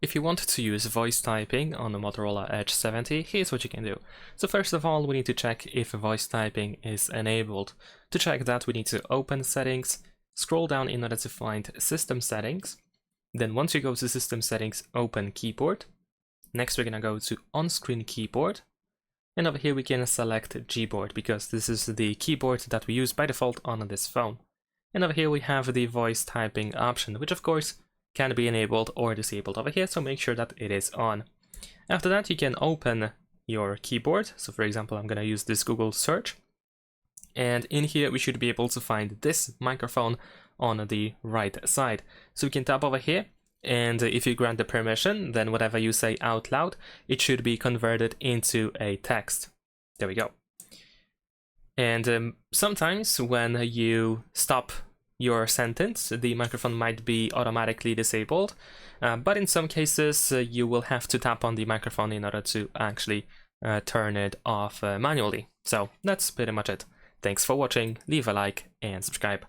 If you want to use voice typing on the Motorola Edge 70, here's what you can do. So first of all, we need to check if voice typing is enabled. To check that, we need to open Settings, scroll down in order to find System Settings. Then once you go to System Settings, open Keyboard. Next, we're gonna go to On-Screen Keyboard. And over here we can select Gboard because this is the keyboard that we use by default on this phone. And over here we have the voice typing option, which of course can be enabled or disabled over here, so make sure that it is on. After that, you can open your keyboard. So for example, I'm going to use this Google search. And in here, we should be able to find this microphone on the right side. So we can tap over here, and if you grant the permission, then whatever you say out loud, it should be converted into a text. There we go. And sometimes when you stop your sentence, the microphone might be automatically disabled, but in some cases you will have to tap on the microphone in order to actually turn it off manually. So that's pretty much it. Thanks for watching, leave a like and subscribe.